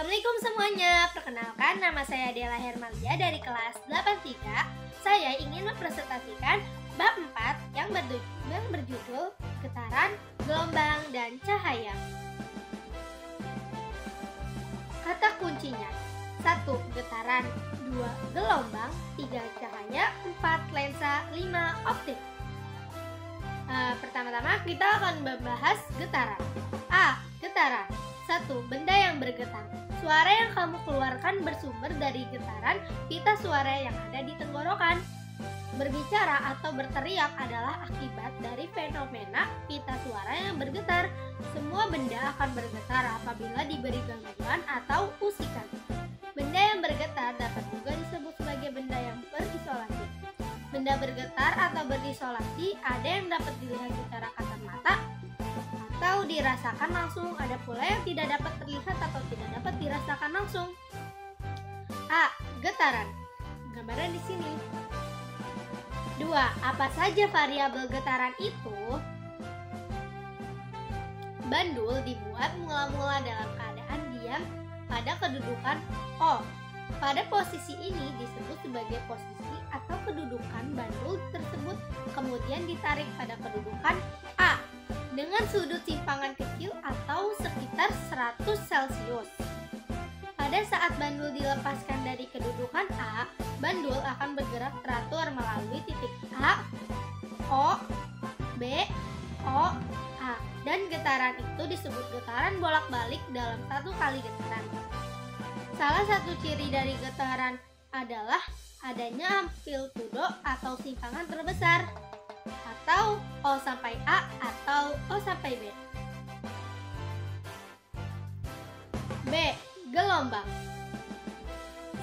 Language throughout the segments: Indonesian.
Assalamualaikum semuanya, perkenalkan nama saya Dela Hermalia dari kelas 83. Saya ingin mempresentasikan bab 4 yang berjudul Getaran, Gelombang, dan Cahaya. Kata kuncinya: 1. Getaran, 2. Gelombang, 3. Cahaya, 4. Lensa, 5. Optik. Pertama-tama kita akan membahas getaran. A. Getaran. 1. Benda yang bergetar. Suara yang kamu keluarkan bersumber dari getaran pita suara yang ada di tenggorokan. Berbicara atau berteriak adalah akibat dari fenomena pita suara yang bergetar. Semua benda akan bergetar apabila diberi gangguan atau usikan. Benda yang bergetar dapat juga disebut sebagai benda yang berisolasi. Benda bergetar atau berisolasi ada yang dapat dilihat secara kasat mata atau dirasakan langsung, ada pula yang tidak dapat terlihat atau tidak dapat dirasakan langsung. A. Getaran. Gambaran di sini. 2. Apa saja variabel getaran itu? Bandul dibuat mula-mula dalam keadaan diam pada kedudukan O. Pada posisi ini disebut sebagai posisi atau kedudukan bandul tersebut, kemudian ditarik pada kedudukan A dengan sudut simpangan kecil atau sekitar 100 Celcius. Pada saat bandul dilepaskan dari kedudukan A, bandul akan bergerak teratur melalui titik A, O, B, O, A, dan getaran itu disebut getaran bolak-balik dalam satu kali getaran. Salah satu ciri dari getaran adalah adanya amplitudo atau simpangan terbesar, atau O sampai A atau O sampai B. B. Gelombang.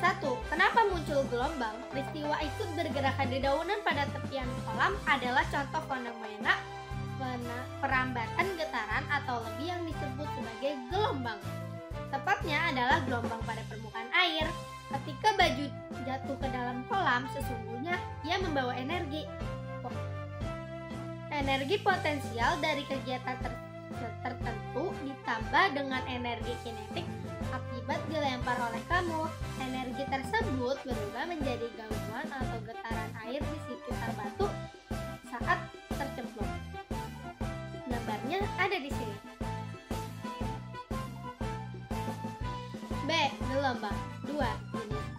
1. Kenapa muncul gelombang? Peristiwa ikut bergerakan dedaunan pada tepian kolam adalah contoh fenomena perambatan getaran atau lebih yang disebut sebagai gelombang. Tepatnya adalah gelombang pada permukaan air. Ketika baju jatuh ke dalam kolam, sesungguhnya ia membawa energi potensial dari kegiatan tertentu ditambah dengan energi kinetik akibat dilempar oleh kamu. Energi tersebut berubah menjadi gangguan atau getaran air di sekitar batu saat tercemplung. Gambarnya ada di sini. B. Gelombang. 2.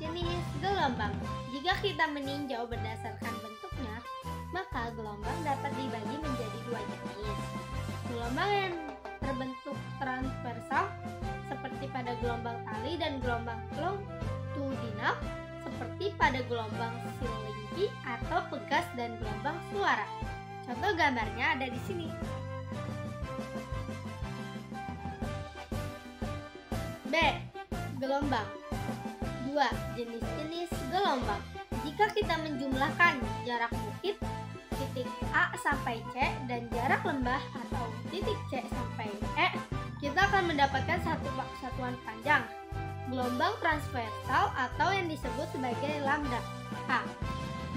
Jenis-jenis gelombang. Jika kita meninjau berdasarkan bentuknya, maka gelombang dapat dibagi menjadi 2 jenis. Gelombang yang terbentuk transversal seperti pada gelombang tali dan gelombang longitudinal seperti pada gelombang silingki atau pegas dan gelombang suara. Contoh gambarnya ada di sini. B. Gelombang. 2. Jenis-jenis gelombang. Jika kita menjumlahkan jarak bukit titik A sampai C dan jarak lembah atau titik C sampai E, kita akan mendapatkan satu satuan panjang, gelombang transversal atau yang disebut sebagai lambda A.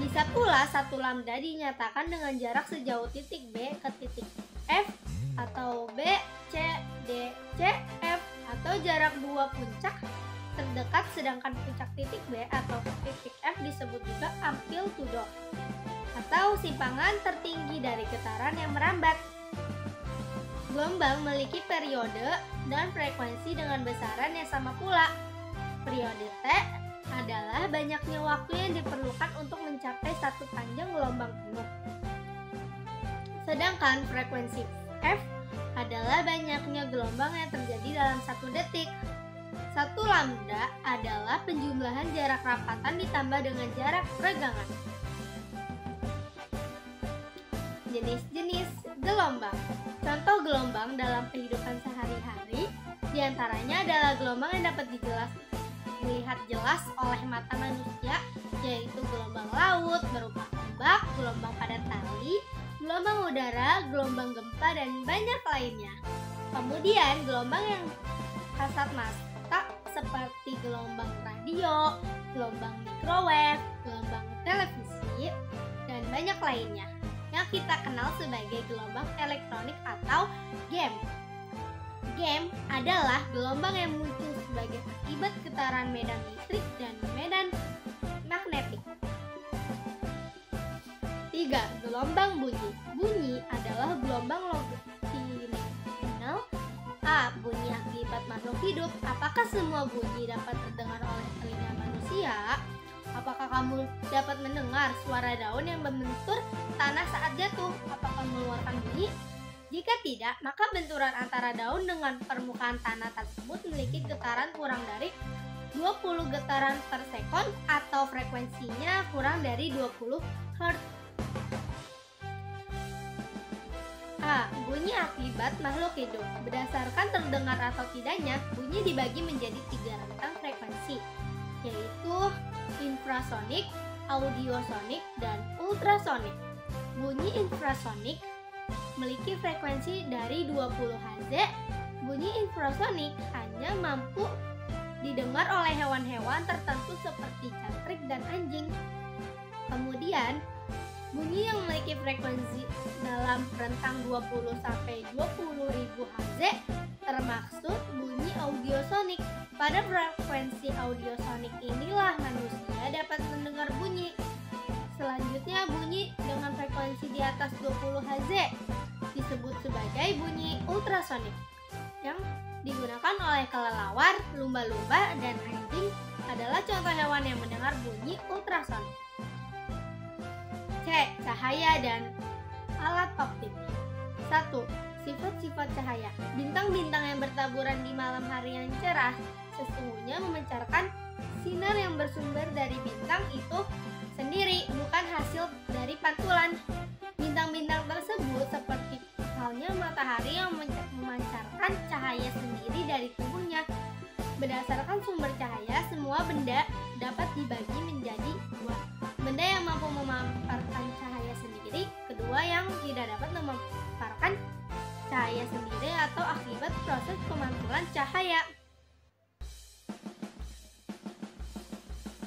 Bisa pula satu lambda dinyatakan dengan jarak sejauh titik B ke titik F atau B, C, D, C, F, atau jarak dua puncak terdekat, sedangkan puncak titik B atau titik F disebut juga amplitudo atau simpangan tertinggi dari getaran yang merambat. Gelombang memiliki periode dan frekuensi dengan besaran yang sama pula. Periode T adalah banyaknya waktu yang diperlukan untuk mencapai satu panjang gelombang penuh. Sedangkan frekuensi F adalah banyaknya gelombang yang terjadi dalam 1 detik. 1 lambda adalah penjumlahan jarak rapatan ditambah dengan jarak regangan. Jenis-jenis gelombang. Contoh gelombang dalam kehidupan sehari-hari diantaranya adalah gelombang yang dapat dilihat jelas oleh mata manusia, yaitu gelombang laut berupa ombak, gelombang pada tali, gelombang udara, gelombang gempa, dan banyak lainnya. Kemudian gelombang yang kasat mata seperti gelombang radio, gelombang microwave, gelombang televisi, dan banyak lainnya yang kita kenal sebagai gelombang elektronik atau game. Game adalah gelombang yang muncul sebagai akibat getaran medan listrik dan medan magnetik. 3. Gelombang bunyi. Bunyi adalah gelombang longitudinal. A. Bunyi akibat makhluk hidup. Apakah semua bunyi dapat terdengar oleh telinga manusia? Apakah kamu dapat mendengar suara daun yang membentur tanah saat jatuh? Apakah mengeluarkan bunyi? Jika tidak, maka benturan antara daun dengan permukaan tanah tersebut memiliki getaran kurang dari 20 getaran per sekon atau frekuensinya kurang dari 20 Hz. A. Bunyi akibat makhluk hidup. Berdasarkan terdengar atau tidaknya, bunyi dibagi menjadi 3 rentang frekuensi, yaitu infrasonik, audiosonik, dan ultrasonik. Bunyi infrasonik memiliki frekuensi dari 20 Hz. Bunyi infrasonik hanya mampu didengar oleh hewan-hewan tertentu seperti jangkrik dan anjing. Kemudian, bunyi yang memiliki frekuensi dalam rentang 20 sampai 20.000 Hz termaksud bunyi audiosonik. Pada frekuensi audiosonik inilah manusia dapat mendengar bunyi. Selanjutnya, bunyi dengan frekuensi di atas 20 Hz disebut sebagai bunyi ultrasonik yang digunakan oleh kelelawar, lumba-lumba, dan anjing adalah contoh hewan yang mendengar bunyi ultrasonik. C. Cahaya dan alat optik. 1. Sifat-sifat cahaya. Bintang-bintang yang bertaburan di malam hari yang cerah sesungguhnya memancarkan sinar yang bersumber dari bintang itu sendiri, bukan hasil dari pantulan. Bintang-bintang tersebut seperti halnya matahari yang memancarkan cahaya sendiri dari tubuhnya. Berdasarkan sumber cahaya, semua benda dapat dibagi menjadi 2. Benda yang mampu memancarkan cahaya sendiri, kedua yang tidak dapat memancarkan cahaya sendiri atau akibat proses pemantulan cahaya.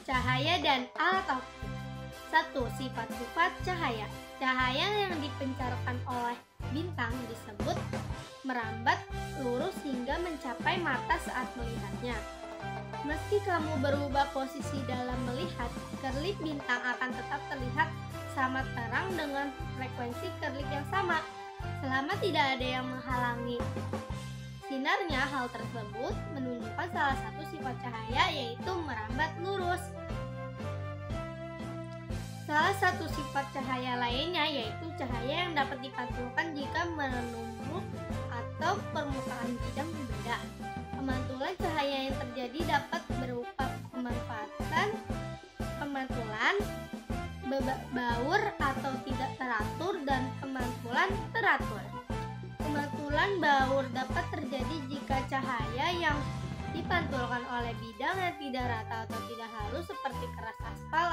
Cahaya dan alat optik. 1. Sifat-sifat cahaya. Cahaya yang dipancarkan oleh bintang disebut merambat lurus hingga mencapai mata saat melihatnya. Meski kamu berubah posisi dalam melihat, kerlip bintang akan tetap terlihat sama terang dengan frekuensi kerlip yang sama. Selama tidak ada yang menghalangi sinarnya, hal tersebut menunjukkan salah satu sifat cahaya, yaitu merambat lurus. Salah satu sifat cahaya lainnya yaitu cahaya yang dapat dipantulkan jika menumpuk atau permukaan bidang berbeda. Pemantulan cahaya yang terjadi dapat berupa pemantulan baur atau tidak teratur dan pemantulan teratur. Pemantulan baur dapat terjadi jika cahaya yang dipantulkan oleh bidang yang tidak rata atau tidak halus seperti keras aspal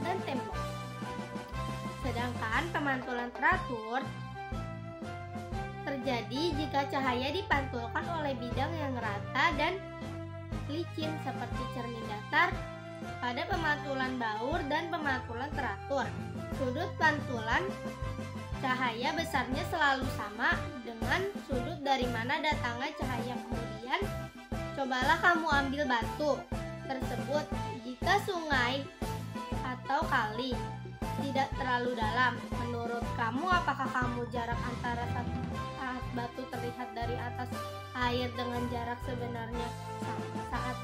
dan tembok. Sedangkan pemantulan teratur terjadi jika cahaya dipantulkan oleh bidang yang rata dan licin seperti cermin datar. Pada pemantulan baur dan pemantulan teratur, sudut pantulan cahaya besarnya selalu sama dengan sudut dari mana datangnya cahaya. Kemudian, cobalah kamu ambil batu tersebut. Jika sungai atau kali tidak terlalu dalam, menurut kamu apakah jarak antara saat batu terlihat dari atas air dengan jarak sebenarnya saat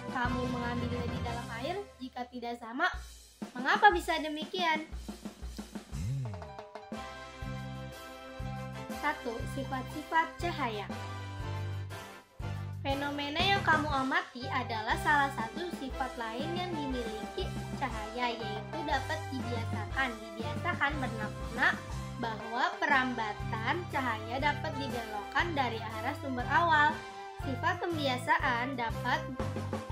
kamu mengambilnya di dalam air? Jika tidak sama, mengapa bisa demikian? 1. Sifat-sifat cahaya. Fenomena yang kamu amati adalah salah satu sifat lain yang dimiliki cahaya, yaitu dapat dibiasakan bermakna bahwa perambatan cahaya dapat dibelokkan dari arah sumber awal. Sifat pembiasaan dapat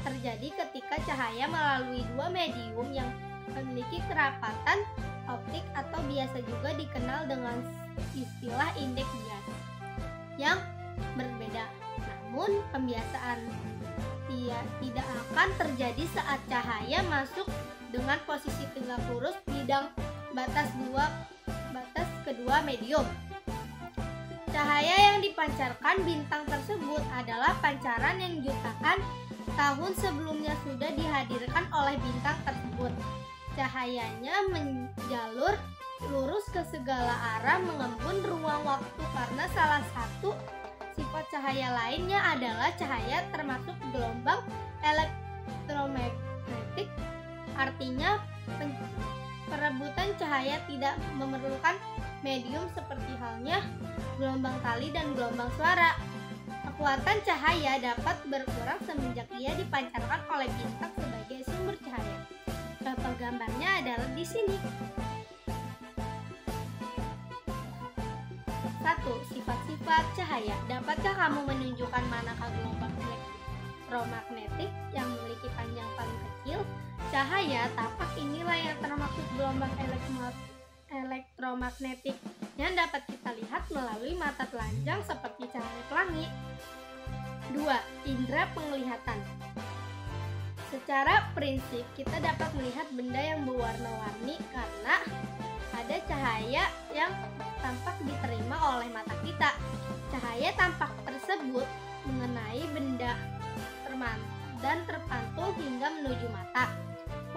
terjadi ketika cahaya melalui dua medium yang memiliki kerapatan optik atau biasa juga dikenal dengan istilah indeks bias yang berbeda. Namun pembiasaan tidak akan terjadi saat cahaya masuk dengan posisi tegak lurus bidang batas kedua medium. Cahaya yang dipancarkan bintang tersebut adalah pancaran yang jutaan tahun sebelumnya sudah dihadirkan oleh bintang tersebut. Cahayanya menjalur lurus ke segala arah mengembun ruang waktu karena salah satu sifat cahaya lainnya adalah cahaya termasuk gelombang elektromagnetik. Artinya perebutan cahaya tidak memerlukan medium seperti halnya gelombang tali dan gelombang suara. Kekuatan cahaya dapat berkurang semenjak ia dipancarkan oleh bintang sebagai sumber cahaya. Contoh gambarnya adalah di sini. 1. Sifat-sifat cahaya. Dapatkah kamu menunjukkan manakah gelombang elektromagnetik yang memiliki panjang paling kecil? Cahaya tapak inilah yang termaksud gelombang elektromagnetik yang dapat kita lihat melalui mata telanjang seperti cahaya pelangi. 2. Indera penglihatan. Secara prinsip kita dapat melihat benda yang berwarna-warni karena ada cahaya yang tampak diterima oleh mata kita. Cahaya tampak tersebut mengenai benda dan terpantul hingga menuju mata.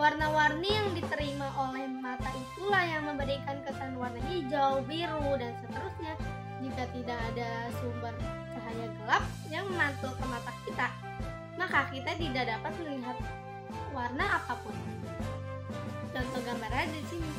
Warna-warni yang diterima oleh mata itulah yang memberikan kesan warna hijau, biru, dan seterusnya. Jika tidak ada sumber cahaya gelap yang memantul ke mata kita, maka kita tidak dapat melihat warna apapun. Contoh gambarnya di sini.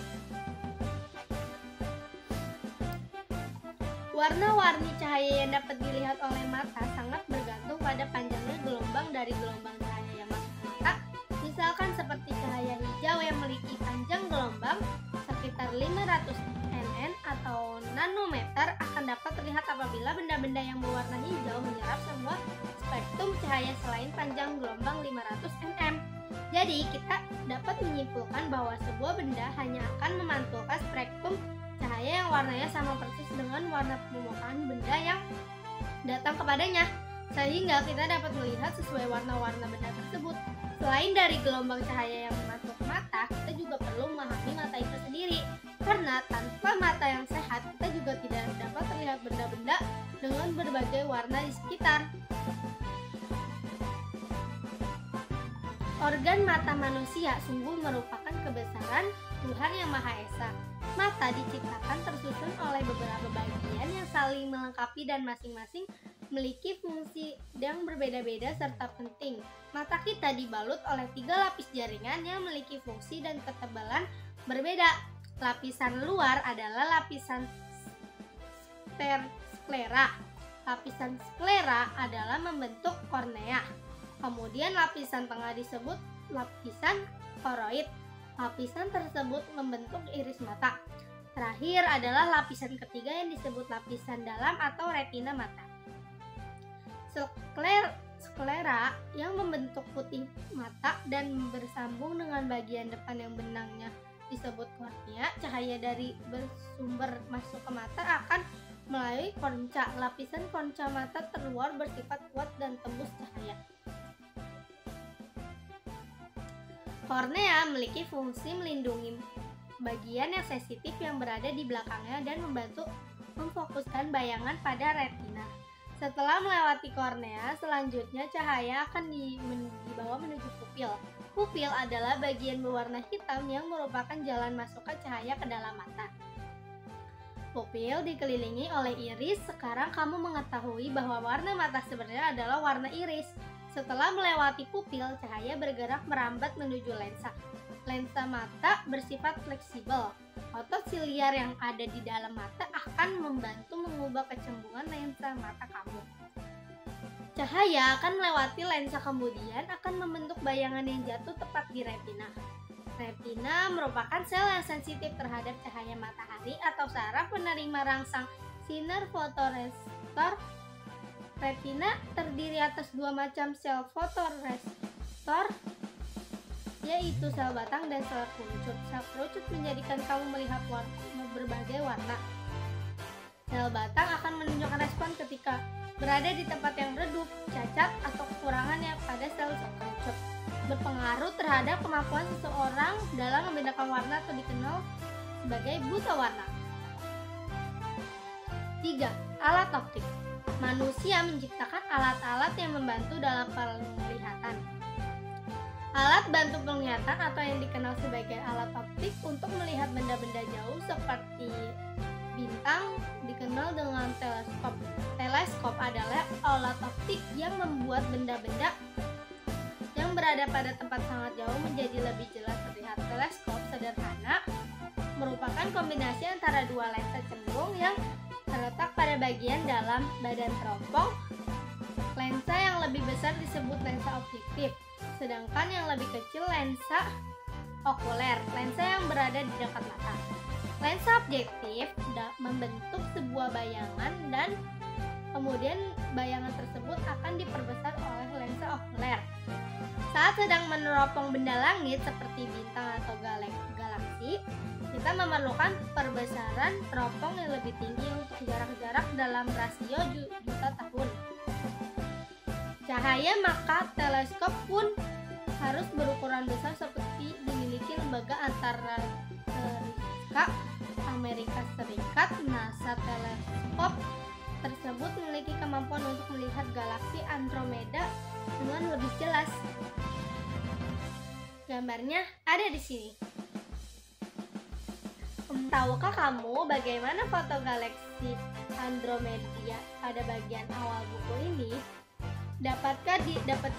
Warna-warni cahaya yang dapat dilihat oleh mata sangat bergantung pada panjangnya gelombang dari gelombang cahaya yang masuk mata. Misalkan seperti cahaya hijau yang memiliki panjang gelombang sekitar 500 nm atau nanometer akan dapat terlihat apabila benda-benda yang berwarna hijau menyerap semua spektrum cahaya selain panjang gelombang 500 nm. Jadi kita dapat menyimpulkan bahwa sebuah benda hanya akan memantulkan spektrum cahaya yang warnanya sama persis dengan warna permukaan benda yang datang kepadanya, sehingga kita dapat melihat sesuai warna-warna benda tersebut. Selain dari gelombang cahaya yang masuk mata, kita juga perlu memahami mata itu sendiri, karena tanpa mata yang sehat kita juga tidak dapat terlihat benda-benda dengan berbagai warna di sekitar. Organ mata manusia sungguh merupakan kebesaran Tuhan Yang Maha Esa. Mata diciptakan tersusun oleh beberapa bagian yang saling melengkapi dan masing-masing memiliki fungsi yang berbeda-beda serta penting. Mata kita dibalut oleh 3 lapis jaringan yang memiliki fungsi dan ketebalan berbeda. Lapisan luar adalah lapisan sklera. Lapisan sklera adalah membentuk kornea. Kemudian lapisan tengah disebut lapisan koroid. Lapisan tersebut membentuk iris mata. Terakhir adalah lapisan ketiga yang disebut lapisan dalam atau retina mata. Sklera yang membentuk putih mata dan bersambung dengan bagian depan yang benangnya disebut kornea. Cahaya dari bersumber masuk ke mata akan melalui konca. Lapisan konca mata terluar bersifat kuat dan tembus cahaya. Kornea memiliki fungsi melindungi bagian yang sensitif yang berada di belakangnya dan membantu memfokuskan bayangan pada retina. Setelah melewati kornea, selanjutnya cahaya akan dibawa menuju pupil. Pupil adalah bagian berwarna hitam yang merupakan jalan masuknya cahaya ke dalam mata. Pupil dikelilingi oleh iris. Sekarang kamu mengetahui bahwa warna mata sebenarnya adalah warna iris. Setelah melewati pupil, cahaya bergerak merambat menuju lensa. Lensa mata bersifat fleksibel. Otot siliar yang ada di dalam mata akan membantu mengubah kecembungan lensa mata kamu. Cahaya akan melewati lensa kemudian akan membentuk bayangan yang jatuh tepat di retina. Retina merupakan sel yang sensitif terhadap cahaya matahari atau saraf penerima rangsang sinar fotoreseptor. Retina terdiri atas 2 macam sel fotoreseptor, yaitu sel batang dan sel kerucut. Sel kerucut menjadikan kamu melihat berbagai warna. Sel batang akan menunjukkan respon ketika berada di tempat yang redup, cacat, atau kekurangannya pada sel kerucut. Berpengaruh terhadap kemampuan seseorang dalam membedakan warna atau dikenal sebagai buta warna. 3. Alat optik. manusia menciptakan alat-alat yang membantu dalam penglihatan. Alat bantu penglihatan atau yang dikenal sebagai alat optik untuk melihat benda-benda jauh seperti bintang dikenal dengan teleskop. Teleskop adalah alat optik yang membuat benda-benda yang berada pada tempat sangat jauh menjadi lebih jelas terlihat. Teleskop sederhana merupakan kombinasi antara dua lensa cembung yang terletak pada bagian dalam badan teropong. Lensa yang lebih besar disebut lensa objektif, sedangkan yang lebih kecil lensa okuler, lensa yang berada di dekat mata. Lensa objektif membentuk sebuah bayangan dan kemudian bayangan tersebut akan diperbesar oleh lensa okuler. Saat sedang meneropong benda langit seperti bintang atau galaksi, kita memerlukan perbesaran teropong yang lebih tinggi untuk jarak-jarak dalam rasio juta tahun cahaya, maka teleskop pun harus berukuran besar seperti dimiliki lembaga antariksa Amerika Serikat, NASA. Teleskop tersebut memiliki kemampuan untuk melihat galaksi Andromeda dengan lebih jelas. Gambarnya ada di sini. Tahukah kamu bagaimana foto galaksi Andromeda pada bagian awal buku ini? Dapat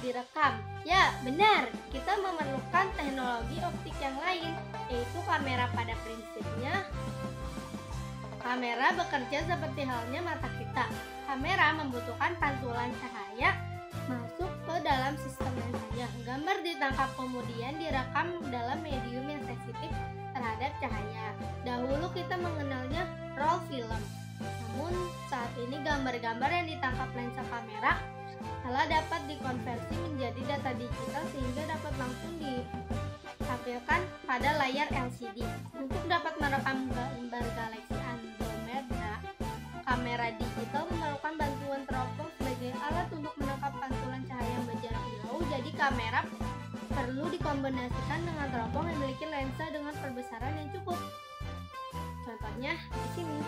direkam? Ya, benar. Kita memerlukan teknologi optik yang lain, yaitu kamera. Pada prinsipnya, kamera bekerja seperti halnya mata kita. Kamera membutuhkan pantulan cahaya masuk ke dalam sistem lensanya. Gambar ditangkap kemudian direkam dalam medium yang sensitif terhadap cahaya. Dahulu kita mengenalnya roll film. Namun saat ini gambar-gambar yang ditangkap lensa kamera telah dapat dikonversi menjadi data digital sehingga dapat langsung ditampilkan pada layar LCD. Untuk dapat merekam gambar galaksi Andromeda, kamera digital memerlukan bantuan teropong sebagai alat untuk menangkap pantulan cahaya yang berjarak jauh. Jadi kamera perlu dikombinasikan dengan teropong yang memiliki lensa dengan perbesaran yang cukup. Contohnya di sini.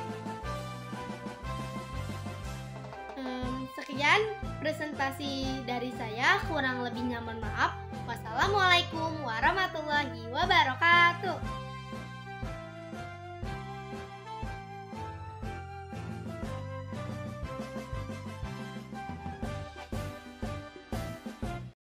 Sekian presentasi dari saya, kurang lebihnya mohon maaf. Wassalamualaikum warahmatullahi wabarakatuh.